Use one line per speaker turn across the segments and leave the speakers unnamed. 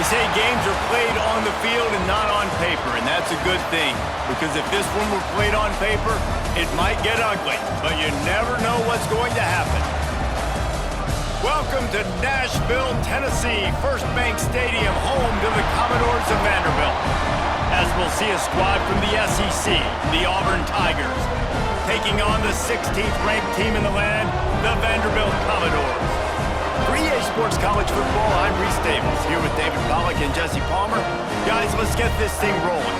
say games are played on the field and not on paper, and that's a good thing. Because if this one were played on paper, it might get ugly, but you never know what's going to happen. Welcome to Nashville, Tennessee, First Bank Stadium, home to the Commodores of Vanderbilt. As we'll see a squad from the SEC, the Auburn Tigers, taking on the 16th ranked team in the land, the Vanderbilt Commodores. For EA Sports College Football, I'm Reese Davis, here with David Pollack and Jesse Palmer. Guys, let's get this thing rolling.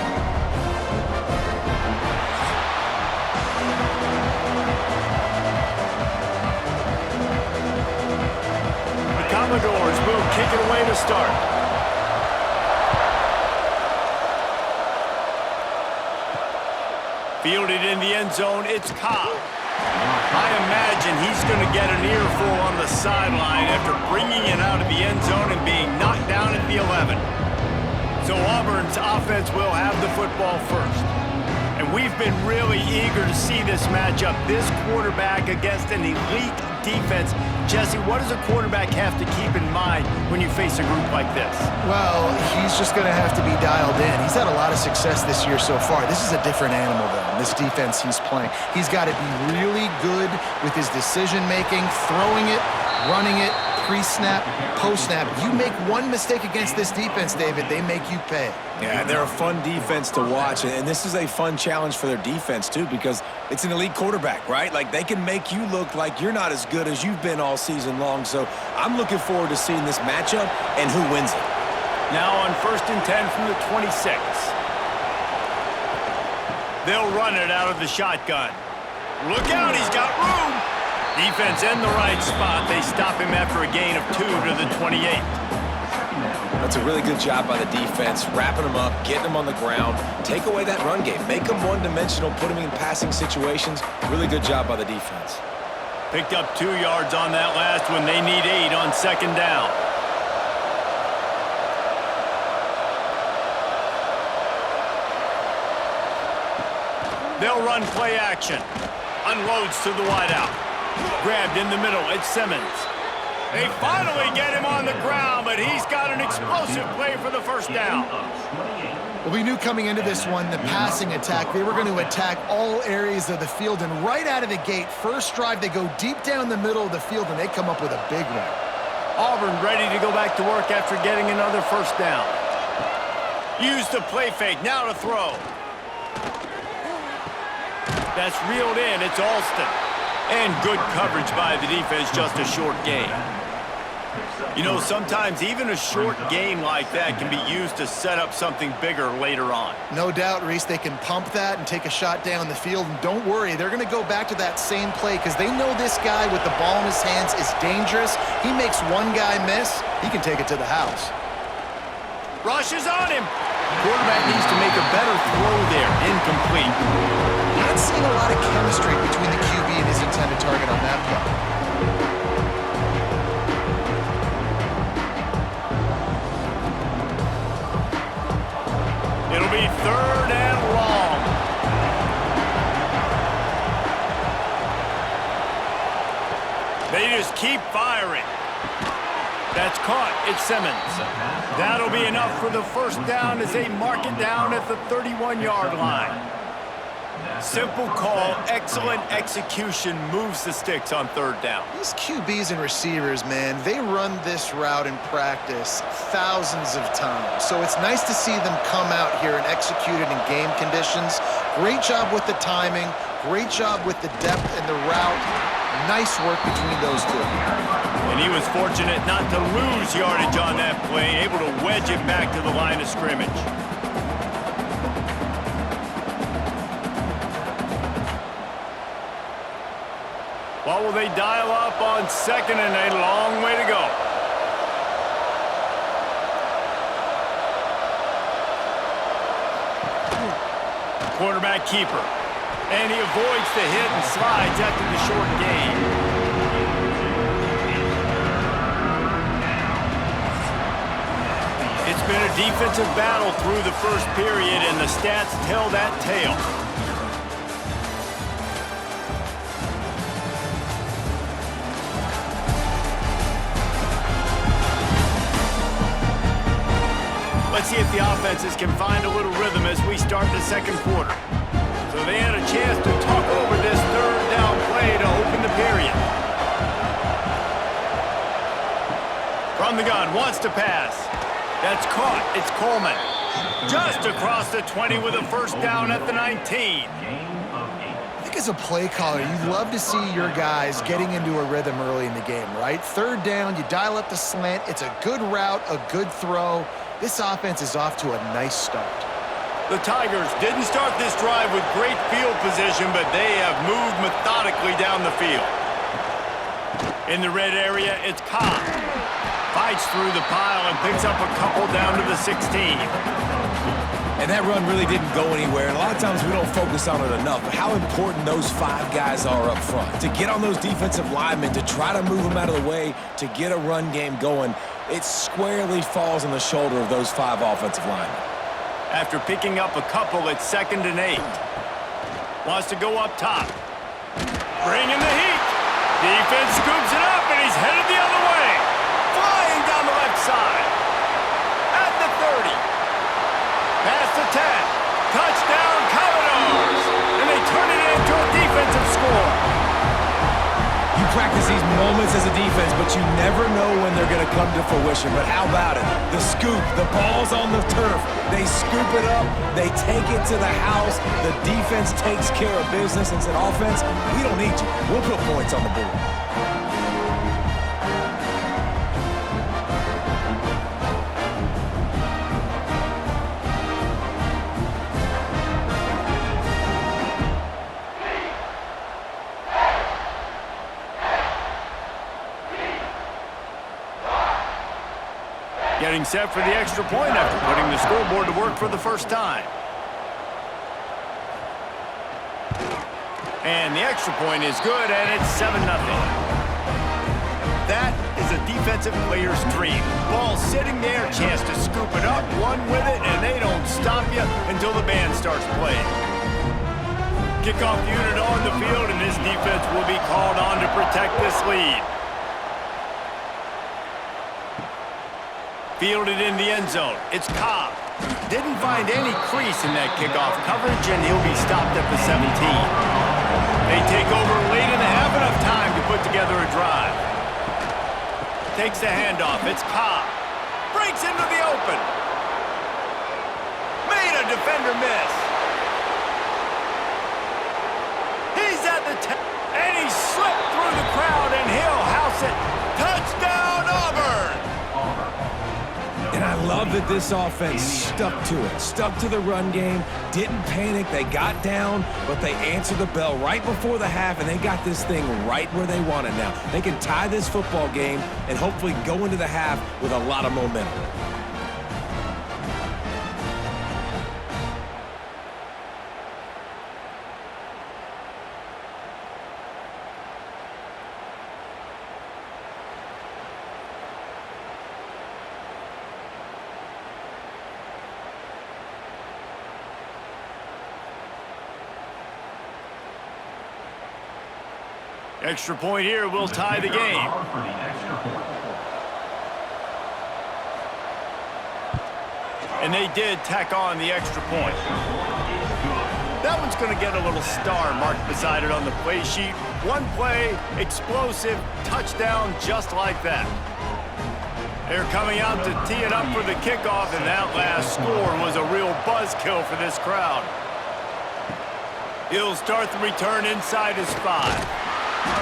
The Commodores will kick it away to start. Fielded in the end zone, it's Cobb. I imagine he's going to get an earful on the sideline after bringing it out of the end zone and being knocked down at the 11. So Auburn's offense will have the football first. And we've been really eager to see this matchup, this quarterback against an elite defense. Jesse, what does a quarterback have to keep in mind when you face a group like this?
Well, he's just going to have to be dialed in. He's had a lot of success this year so far. This is a different animal, though, in this defense he's playing. He's got to be really good with his decision-making, throwing it, running it, pre-snap, post-snap. You make one mistake against this defense, David, they make you pay.
Yeah, they're a fun defense to watch, and this is a fun challenge for their defense, too, because it's an elite quarterback, right? Like, they can make you look like you're not as good as you've been all season long, so I'm looking forward to seeing this matchup and who wins it.
Now on 1st and 10 from the 26. They'll run it out of the shotgun. Look out, he's got room! Defense in the right spot. They stop him after a gain of 2 to the 28.
That's a really good job by the defense, wrapping them up, getting them on the ground, take away that run game, make them one-dimensional, put them in passing situations. Really good job by the defense.
Picked up 2 yards on that last one. They need 8 on 2nd down. They'll run play action. Unloads to the wideout. Grabbed in the middle, it's Simmons. They finally get him on the ground, but he's got an explosive play for the first down.
Well, we knew coming into this one, the passing attack, they were going to attack all areas of the field, and right out of the gate, first drive, they go deep down the middle of the field, and they come up with a big one.
Auburn ready to go back to work after getting another first down. Use the play fake, now to throw. That's reeled in, it's Alston. And good coverage by the defense, just a short gain. You know, sometimes even a short gain like that can be used to set up something bigger later on.
No doubt, Reese, they can pump that and take a shot down the field. And don't worry, they're going to go back to that same play because they know this guy with the ball in his hands is dangerous. He makes one guy miss, he can take it to the house.
Rush is on him. Quarterback needs to make a better throw there. Incomplete.
Not seeing a lot of chemistry between the QB and his intended target on that play.
It'll be 3rd and long. They just keep firing. That's caught. It's Simmons. That'll be enough for the first down as they mark it down at the 31-yard line. Simple call, excellent execution, moves the sticks on 3rd down.
These QBs and receivers, man, they run this route in practice thousands of times. So it's nice to see them come out here and execute it in game conditions. Great job with the timing, great job with the depth and the route. Nice work between those two.
And he was fortunate not to lose yardage on that play, able to wedge it back to the line of scrimmage. What will they dial up on 2nd and a long way to go? Quarterback keeper. And he avoids the hit and slides after the short gain. It's been a defensive battle through the first period, and the stats tell that tale. Let's see if the offenses can find a little rhythm as we start the second quarter. So they had a chance to talk over this third down play to open the period. From the gun, wants to pass. That's caught. It's Coleman. Just across the 20 with a first down at the 19.
I think as a play caller, you love to see your guys getting into a rhythm early in the game, right? Third down, you dial up the slant. It's a good route, a good throw. This offense is off to a nice start.
The Tigers didn't start this drive with great field position, but they have moved methodically down the field. In the red area, it's Cobb. Fights through the pile and picks up a couple down to the 16.
And that run really didn't go anywhere. And a lot of times we don't focus on it enough. But how important those 5 guys are up front. To get on those defensive linemen, to try to move them out of the way, to get a run game going, it squarely falls on the shoulder of those 5 offensive linemen.
After picking up a couple, it's 2nd and 8. Wants to go up top. Bringing the heat. Defense scoops it up, and he's headed the other way. Flying down the left side. At the 30. Past the 10. Touchdown, Commodores. And they turn it into a defensive score.
You practice these moments as a defense, but you never know when they're going to come to fruition. But how about it? The scoop, the ball's on the turf. They scoop it up. They take it to the house. The defense takes care of business and said, offense, we don't need you. We'll put points on the board.
Getting set for the extra point after putting the scoreboard to work for the first time. And the extra point is good, and it's 7-0. That is a defensive player's dream. Ball sitting there, chance to scoop it up, one with it, and they don't stop you until the band starts playing. Kickoff unit on the field, and this defense will be called on to protect this lead. Fielded in the end zone. It's Cobb. Didn't find any crease in that kickoff coverage, and he'll be stopped at the 17. They take over late in the half, enough time to put together a drive. Takes the handoff. It's Cobb. Breaks into the open. Made a defender miss. He's at the 10, and he slipped through the crowd, and he'll house it. Touchdown, Auburn!
And I love that this offense stuck to it, stuck to the run game, didn't panic. They got down, but they answered the bell right before the half, and they got this thing right where they want it now. They can tie this football game and hopefully go into the half with a lot of momentum.
Extra point here will tie the game. And they did tack on the extra point. That one's going to get a little star marked beside it on the play sheet. One play, explosive, touchdown just like that. They're coming out to tee it up for the kickoff, and that last score was a real buzzkill for this crowd. He'll start the return inside his 5.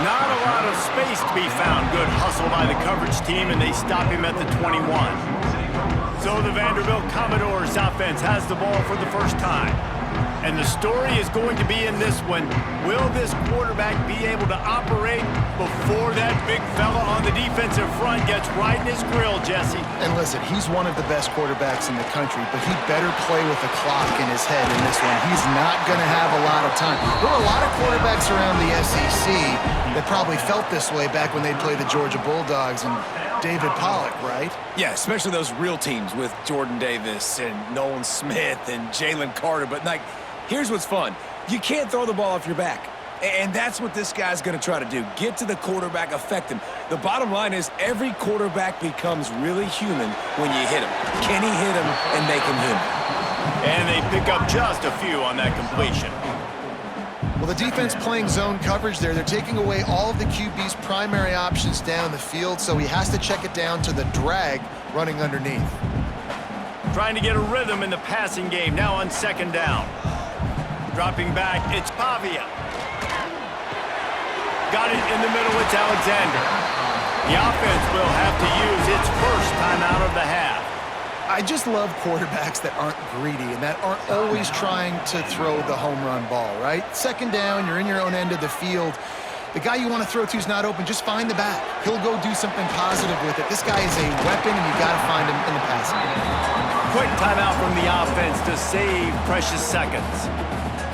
Not a lot of space to be found. Good hustle by the coverage team, and they stop him at the 21. So the Vanderbilt Commodores offense has the ball for the first time. And the story is going to be in this one. Will this quarterback be able to operate before that big fella on the defensive front gets right in his grill, Jesse?
And listen, he's one of the best quarterbacks in the country, but he better play with the clock in his head in this one. He's not going to have a lot of time. There were a lot of quarterbacks around the SEC that probably felt this way back when they played the Georgia Bulldogs and David Pollock, right?
Yeah, especially those real teams with Jordan Davis and Nolan Smith and Jalen Carter. But, like, here's what's fun. You can't throw the ball off your back. And that's what this guy's going to try to do. Get to the quarterback, affect him. The bottom line is every quarterback becomes really human when you hit him. Can he hit him and make him human?
And they pick up just a few on that completion.
Well, the defense playing zone coverage there. They're taking away all of the QB's primary options down the field, so he has to check it down to the drag running underneath.
Trying to get a rhythm in the passing game now on second down. Dropping back, it's Pavia. Got it in the middle, it's Alexander. The offense will have to use its first time out of the half.
I just love quarterbacks that aren't greedy and that aren't always trying to throw the home run ball, right? Second down, you're in your own end of the field. The guy you want to throw to is not open. Just find the back. He'll go do something positive with it. This guy is a weapon, and you got to find him in the passing game.
Quick timeout from the offense to save precious seconds.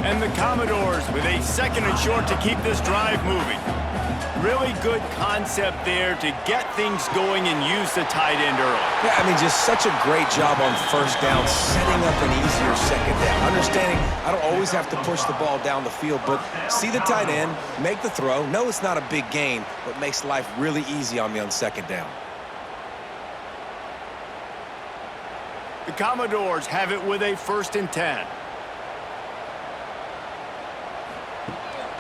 And the Commodores with a second and short to keep this drive moving. Really good concept there to get things going and use the tight end early.
Yeah, I mean, just such a great job on first down, setting up an easier second down. Understanding I don't always have to push the ball down the field, but see the tight end, make the throw. No, it's not a big gain, but makes life really easy on me on second down.
The Commodores have it with a 1st and 10.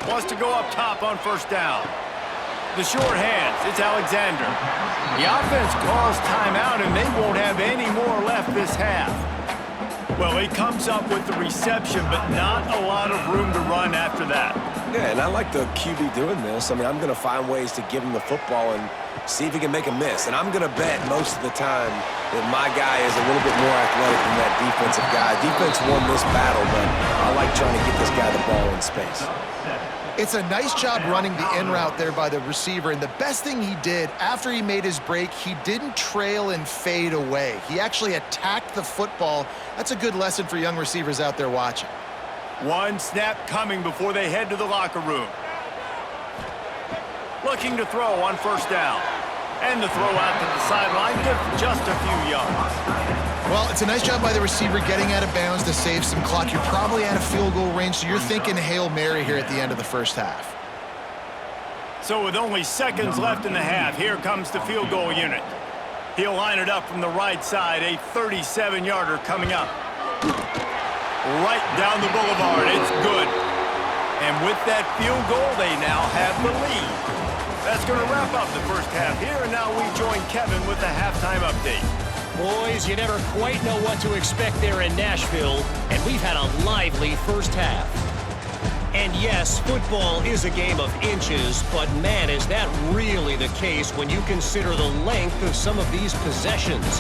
Wants to go up top on first down. The short hands, it's Alexander. The offense calls timeout, and they won't have any more left this half. Well, he comes up with the reception, but not a lot of room to run after that.
Yeah, and I like the QB doing this. I mean, I'm going to find ways to give him the football and see if he can make a miss. And I'm going to bet most of the time that my guy is a little bit more athletic than that defensive guy. Defense won this battle, but I like trying to get this guy the ball in space.
It's a nice job running the in route there by the receiver, and the best thing he did after he made his break, he didn't trail and fade away. He actually attacked the football. That's a good lesson for young receivers out there watching.
One snap coming before they head to the locker room. Looking to throw on first down. And the throw out to the sideline, good for just a few yards.
Well, it's a nice job by the receiver getting out of bounds to save some clock. You're probably out of field goal range, so you're thinking Hail Mary here at the end of the first half.
So with only seconds left in the half, here comes the field goal unit. He'll line it up from the right side, a 37-yarder coming up. Right down the boulevard, it's good. And with that field goal, they now have the lead. That's going to wrap up the first half here, and now we join Kevin with the halftime update.
Boys, you never quite know what to expect there in Nashville, and we've had a lively first half. And yes, football is a game of inches, but man, is that really the case when you consider the length of some of these possessions.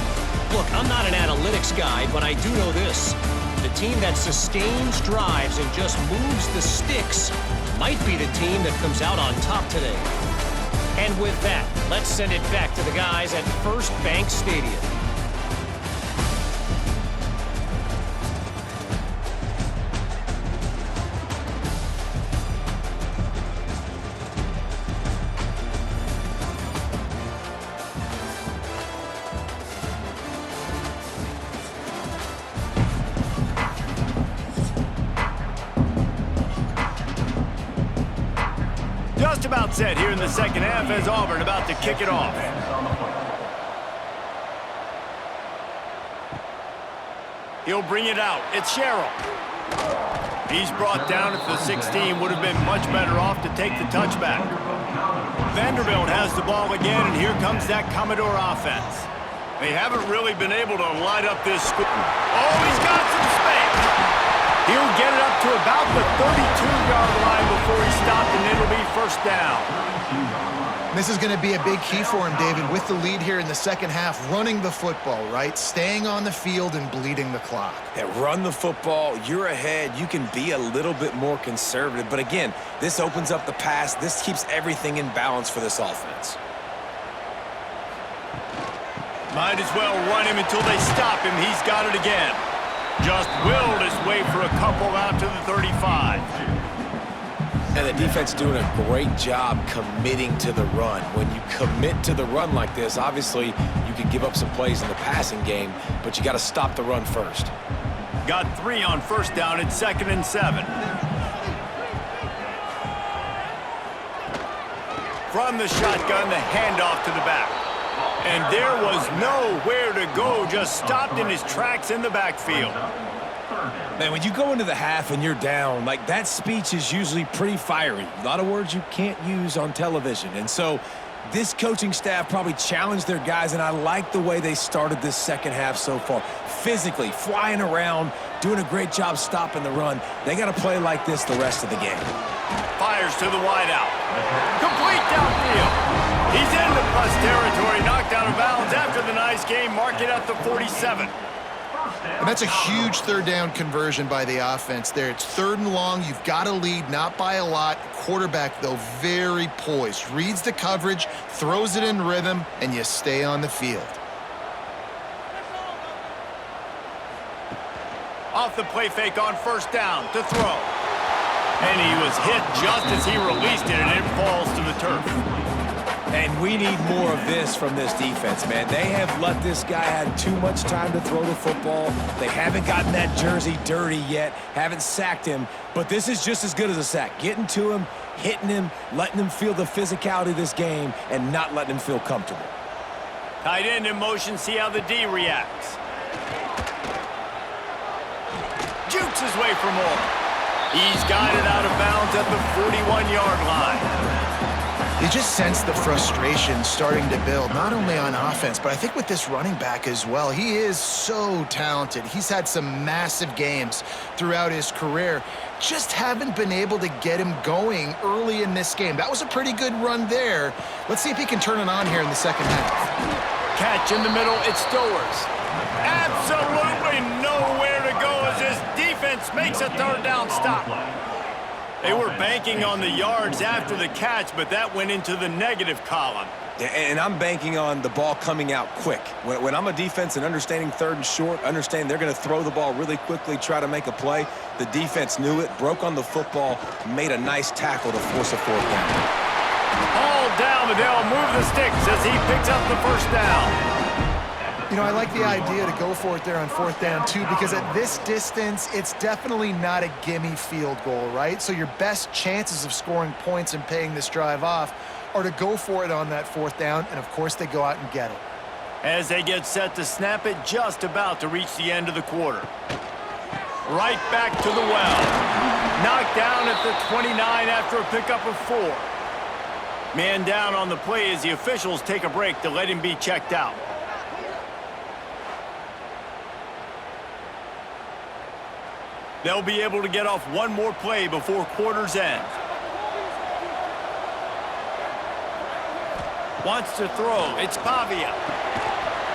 Look, I'm not an analytics guy, but I do know this. The team that sustains drives and just moves the sticks might be the team that comes out on top today. And with that, let's send it back to the guys at First Bank Stadium.
Just about set here in the second half as Auburn about to kick it off. He'll bring it out. It's Sherrill. He's brought down at the 16. Would have been much better off to take the touchback. Vanderbilt has the ball again, and here comes that Commodore offense. They haven't really been able to light up this score. Oh, he's got some space. He'll get it up to about the 32-yard line before he stopped, and it'll be first down.
This is going to be a big key for him, David, with the lead here in the second half, running the football, right? Staying on the field and bleeding the clock.
Yeah, run the football. You're ahead. You can be a little bit more conservative. But again, this opens up the pass. This keeps everything in balance for this offense.
Might as well run him until they stop him. He's got it again. Just willed his way for a couple out to the 35.
And the defense doing a great job committing to the run. When you commit to the run like this, obviously you can give up some plays in the passing game, but you got to stop the run first.
Got 3 on first down. It's 2nd and 7. From the shotgun, the handoff to the back. And there was nowhere to go, just stopped in his tracks in the backfield.
Man, when you go into the half and you're down, like that speech is usually pretty fiery. A lot of words you can't use on television. And so this coaching staff probably challenged their guys, and I like the way they started this second half so far. Physically, flying around, doing a great job stopping the run. They got to play like this the rest of the game.
Fires to the wideout. Complete downfield. He's into plus territory, knocked out of bounds after the nice game. Mark it at the 47.
And that's a huge third down conversion by the offense there. It's 3rd and long. You've got to lead, not by a lot. Quarterback, though, very poised. Reads the coverage, throws it in rhythm, and you stay on the field.
Off the play fake on 1st down to throw. And he was hit just as he released it, and it falls to the turf.
And we need more of this from this defense, man. They have let this guy have too much time to throw the football. They haven't gotten that jersey dirty yet, haven't sacked him, but this is just as good as a sack. Getting to him, hitting him, letting him feel the physicality of this game, and not letting him feel comfortable.
Tight end in motion, see how the D reacts. Jukes his way for more. He's got it out of bounds at the 41-yard line.
You just sense the frustration starting to build, not only on offense, but I think with this running back as well. He is so talented. He's had some massive games throughout his career. Just haven't been able to get him going early in this game. That was a pretty good run there. Let's see if he can turn it on here in the second half.
Catch in the middle, it's Stowers. Absolutely nowhere to go as this defense makes a 3rd down stop. They were banking on the yards after the catch, but that went into the negative column.
And I'm banking on the ball coming out quick. When I'm a defense and understanding 3rd and short, understand they're going to throw the ball really quickly, try to make a play. The defense knew it, broke on the football, made a nice tackle to force a 4th down.
All down, but they'll move the sticks as he picks up the 1st down.
You know, I like the idea to go for it there on 4th down, too, because at this distance, it's definitely not a gimme field goal, right? So your best chances of scoring points and paying this drive off are to go for it on that 4th down, and, of course, they go out and get it.
As they get set to snap it, just about to reach the end of the quarter. Right back to the well. Knocked down at the 29 after a pickup of 4. Man down on the play as the officials take a break to let him be checked out. They'll be able to get off one more play before quarter's end. Wants to throw. It's Pavia.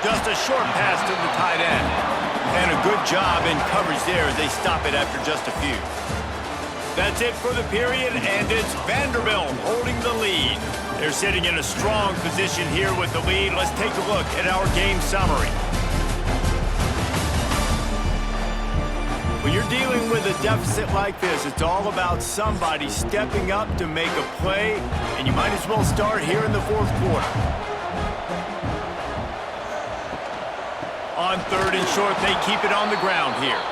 Just a short pass to the tight end. And a good job in coverage there as they stop it after just a few. That's it for the period, and it's Vanderbilt holding the lead. They're sitting in a strong position here with the lead. Let's take a look at our game summary. When you're dealing with a deficit like this, it's all about somebody stepping up to make a play, and you might as well start here in the 4th quarter. On 3rd and short, they keep it on the ground here.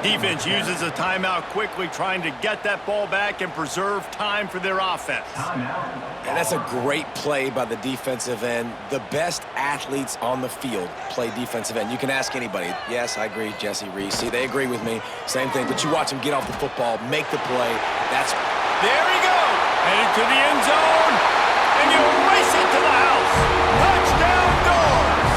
Defense uses a timeout quickly, trying to get that ball back and preserve time for their offense.
And that's a great play by the defensive end. The best athletes on the field play defensive end. You can ask anybody. Yes, I agree, Jesse Reese. See, they agree with me. Same thing, but you watch him get off the football, make the play.
There he goes. Headed to the end zone, and you race it to the house. Touchdown, Doors.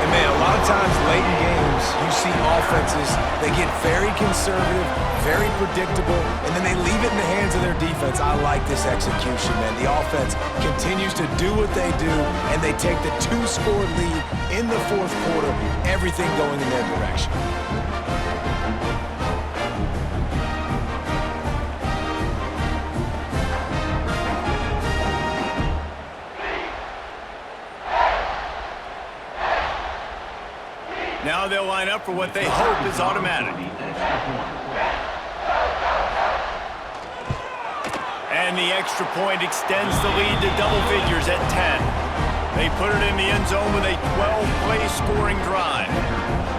And man, a lot of times late in games, you see offenses, they get very conservative, very predictable, and then they leave it in the hands of their defense. I like this execution, man. The offense continues to do what they do, and they take the 2-score lead in the 4th quarter, everything going in their direction.
Now they'll line up for what they hope is automatic. And the extra point extends the lead to double figures at 10. They put it in the end zone with a 12-play scoring drive.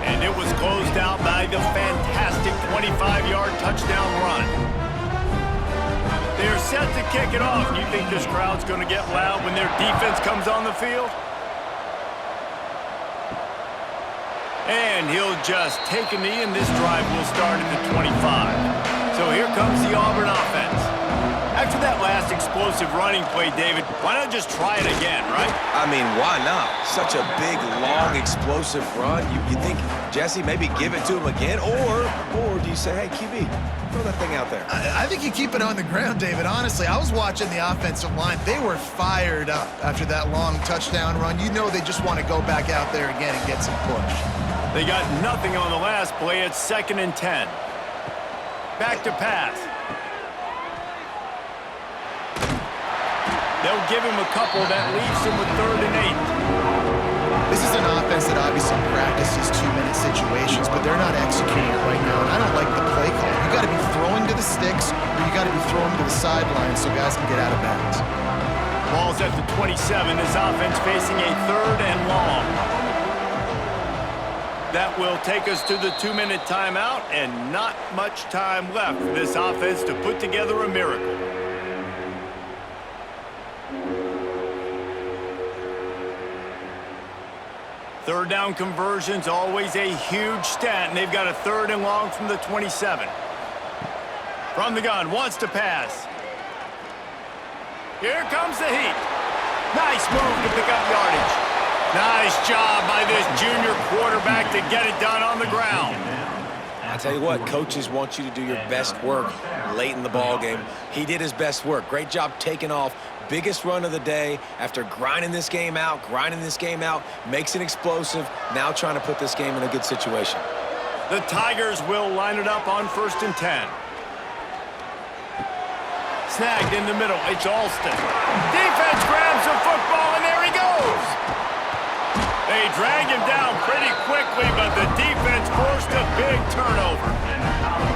And it was closed out by the fantastic 25-yard touchdown run. They're set to kick it off. You think this crowd's going to get loud when their defense comes on the field? And he'll just take a knee, and this drive will start at the 25. So here comes the Auburn offense. After that last explosive running play, David, why not just try it again, right?
I mean, why not? Such a big, long, explosive run. You think, Jesse, maybe give it to him again? Or do you say, hey, QB, throw that thing out there?
I think you keep it on the ground, David. Honestly, I was watching the offensive line. They were fired up after that long touchdown run. You know they just want to go back out there again and get some push.
They got nothing on the last play. It's 2nd and 10. Back to pass. They'll give him a couple. That leaves him with 3rd and 8.
This is an offense that obviously practices 2-minute situations, but they're not executing it right now, and I don't like the play call. You got to be throwing to the sticks, or you got to be throwing to the sideline so guys can get out of bounds.
Ball's at the 27. This offense facing a 3rd and long. That will take us to the 2-minute timeout, and not much time left for this offense to put together a miracle. Third down conversions, always a huge stat, and they've got a 3rd and long from the 27. From the gun, wants to pass. Here comes the heat. Nice move to pick up yardage. Nice job by this junior quarterback to get it done on the ground.
I tell you what, coaches want you to do your best work late in the ball game. He did his best work. Great job taking off. Biggest run of the day after grinding this game out, makes it explosive, now trying to put this game in a good situation.
The Tigers will line it up on 1st and 10. Snagged in the middle, it's Alston. Defense grabs the football, and there he goes. They drag him down pretty quickly, but the defense forced a big turnover.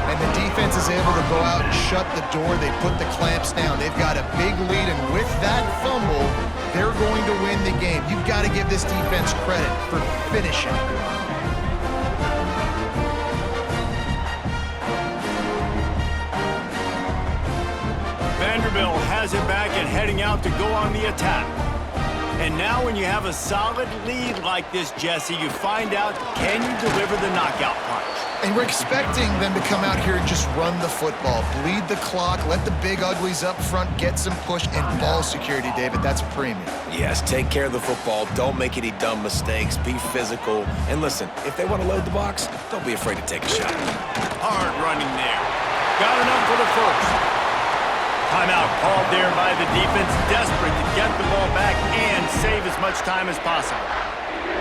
And the defense is able to go out and shut the door. They put the clamps down. They've got a big lead, and with that fumble, they're going to win the game. You've got to give this defense credit for finishing.
Vanderbilt has it back and heading out to go on the attack. And now when you have a solid lead like this, Jesse, you find out, can you deliver the knockout punch?
And we're expecting them to come out here and just run the football, bleed the clock, let the big uglies up front get some push, and ball security, David. That's premium.
Yes, take care of the football. Don't make any dumb mistakes. Be physical. And listen, if they want to load the box, don't be afraid to take a shot.
Hard running there. Got enough for the first. Timeout called there by the defense, desperate to get the ball back and save as much time as possible.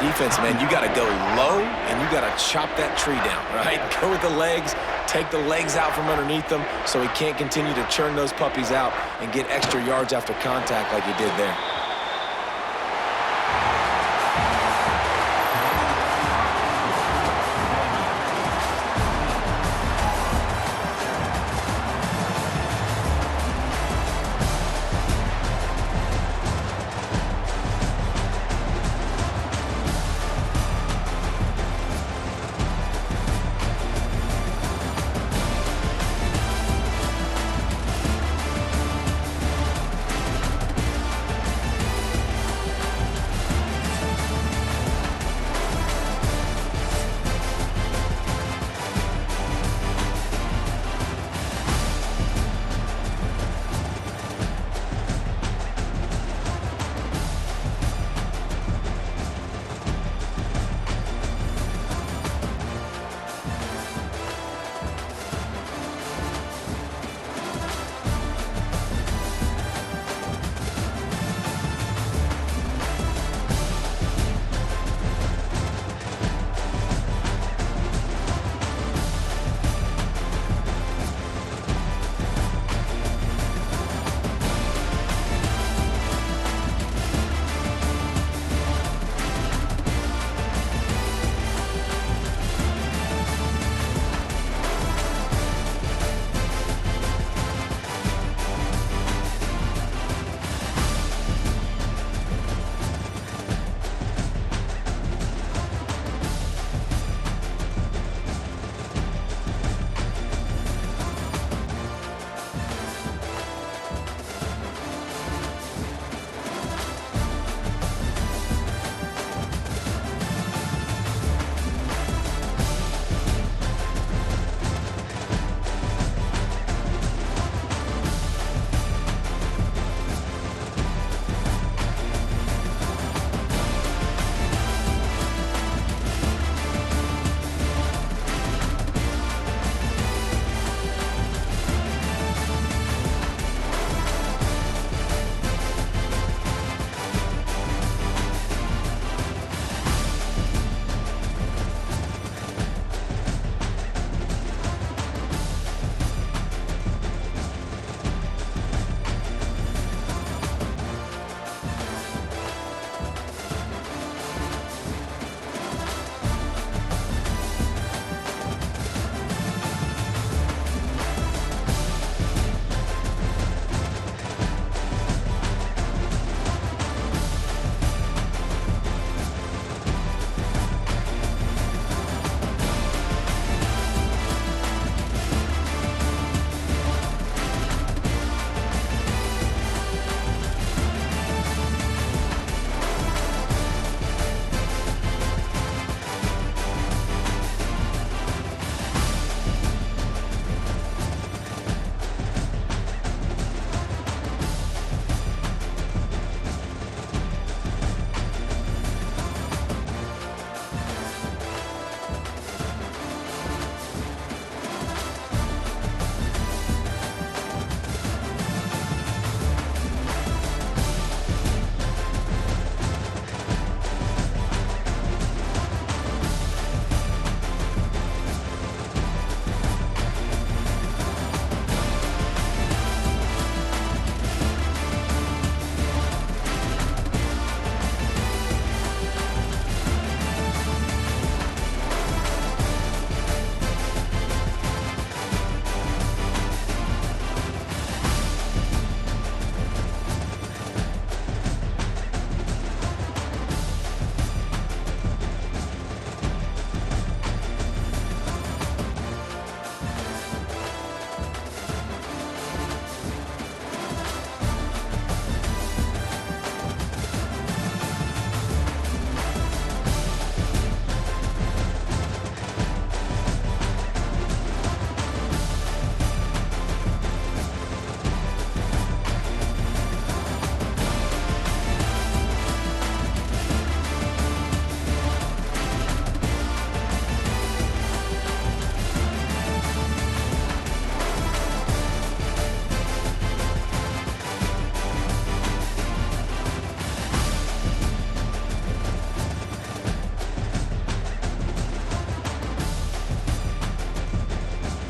Defense, man, you got to go low, and you got to chop that tree down, right? Go with the legs, take the legs out from underneath them so he can't continue to churn those puppies out and get extra yards after contact like he did there.